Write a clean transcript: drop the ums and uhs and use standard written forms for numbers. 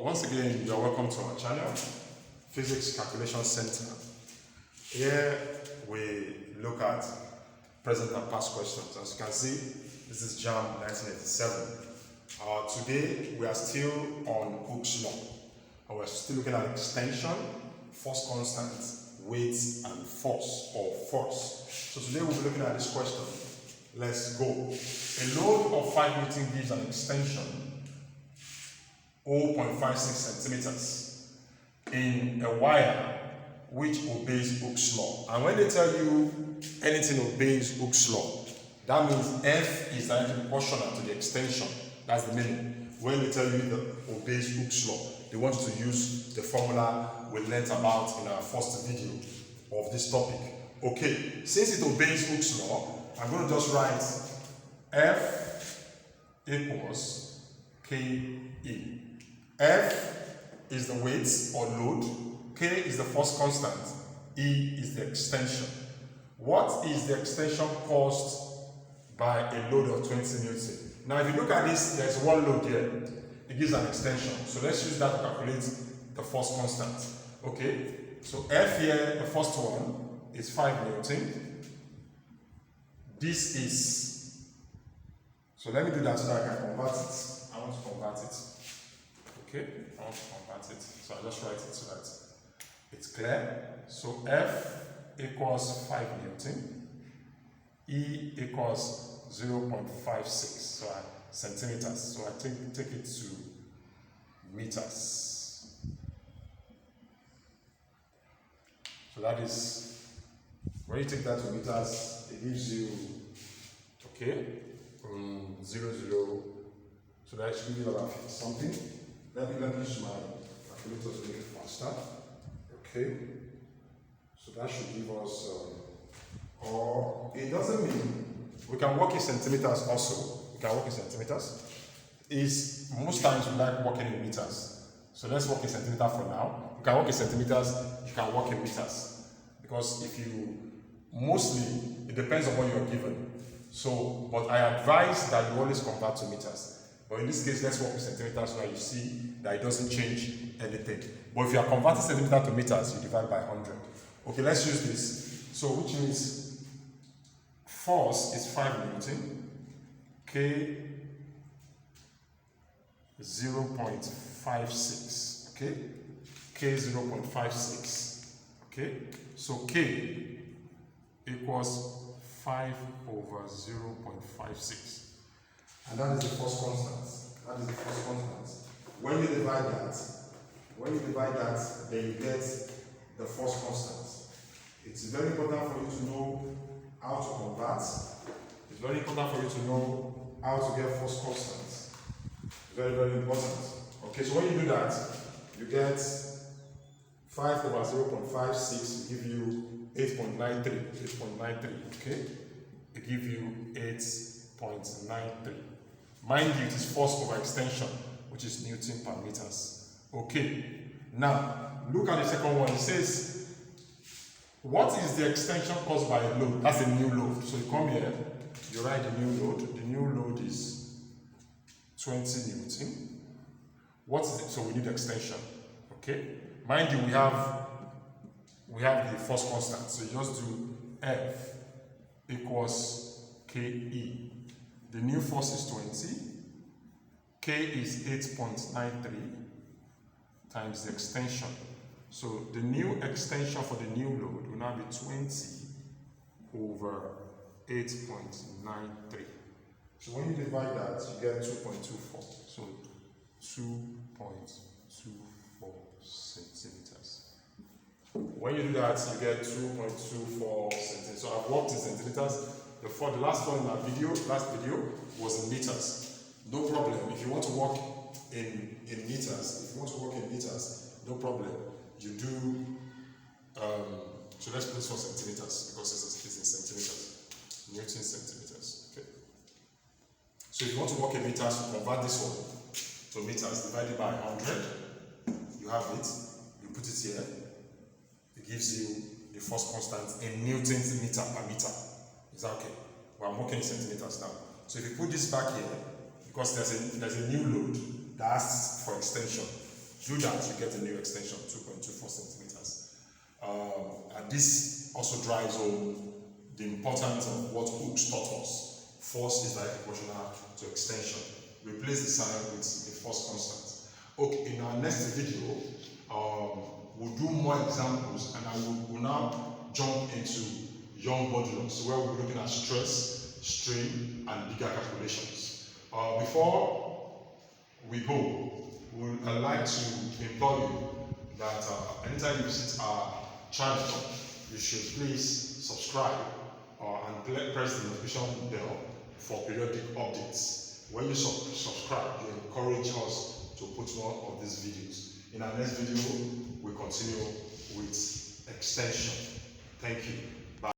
Once again, you are welcome to our channel, Physics Calculation Center. Here we look at present and past questions. As you can see, this is JAMB 1987. Today we are still on Hooke's law, and we're still looking at extension, force constant, weight, and force or force. So today we'll be looking at this question. Let's go. A load of 5 Newton gives an extension 0.56 centimeters in a wire which obeys Hooke's law. And when they tell you anything obeys Hooke's law, that means F is directly proportional to the extension. That's the meaning. When they tell you that obeys Hooke's law, they want you to use the formula we learnt about in our first video of this topic. Okay, since it obeys Hooke's law, I'm going to just write F equals KE. F is the weight or load, K is the force constant, E is the extension. What is the extension caused by a load of 20 Newton? Now if you look at this, there's one load here. It gives an extension. So let's use that to calculate the force constant. Okay, so F here, the first one, is 5 Newton. This is, so let me do that so that I can convert it. I want to convert it. Okay, I want to convert it. So I'll just write it so that it's clear. So F equals 5 Newton. E equals 0.56 centimeters. So I take it to meters. So that is, when you take that to meters, it gives you, okay, 0, 0. So that should give you about something. Let me use my calculator to make it faster. Okay. So that should give us, or it doesn't mean, we can work in centimeters also. We can work in centimeters. Most times we like working in meters. So let's work in centimeters for now. You can work in centimeters, you can work in meters. Because if you, mostly, it depends on what you are given. So, but I advise that you always convert to meters. But in this case, let's work with centimeters so that you see that it doesn't change anything. But if you are converting centimeter to meters, you divide by 100. Okay, let's use this. So, which means force is 5 Newton, K 0.56, okay? K 0.56, okay? So K equals 5 over 0.56. And that is the force constant. That is the force constant. When you divide that, then you get the force constant. It's very important for you to know how to convert. It's very important for you to know how to get force constant. Very, very important. Okay, so when you do that, you get 5 over 0.56 will give you 8.93. Okay? It gives you 8.93. Mind you, it is force over extension, which is Newton per meters. Okay, now look at the second one. It says, what is the extension caused by a load? That's a new load. So you come here, you write the new load. The new load is 20 Newton. What is it? So we need extension. Okay, mind you, we have the force constant. So you just do F equals KE. The new force is 20, K is 8.93 times the extension. So the new extension for the new load will now be 20 over 8.93. So when you divide that, you get 2.24. So 2.24 centimeters. When you do that, you get 2.24 centimeters. So I've worked in centimeters. The last one in our last video was in meters. No problem. If you want to work in meters, no problem. You do, so let's put this for centimeters because it's in centimeters. Newton centimeters. Okay. So if you want to work in meters, you convert this one to meters, divided by 100. You have it. You put it here. It gives you the force constant in Newtons meter per meter. Is that okay? Well, I'm working in centimeters now. So if you put this back here, because there's a new load that asks for extension. do that, you get a new extension, 2.24 centimeters. And this also drives home the importance of what Hooke's taught us. Force is directly proportional to extension. Replace the sign with a force constant. Okay, in our next video, we'll do more examples, and I will now jump into Young modulus, where we'll be looking at stress, strain, and bigger calculations. Before we go, I'd like to implore you that anytime you visit our channel, you should please subscribe and press the notification bell for periodic updates. When you subscribe, you encourage us to put more of these videos. In our next video, we continue with extension. Thank you.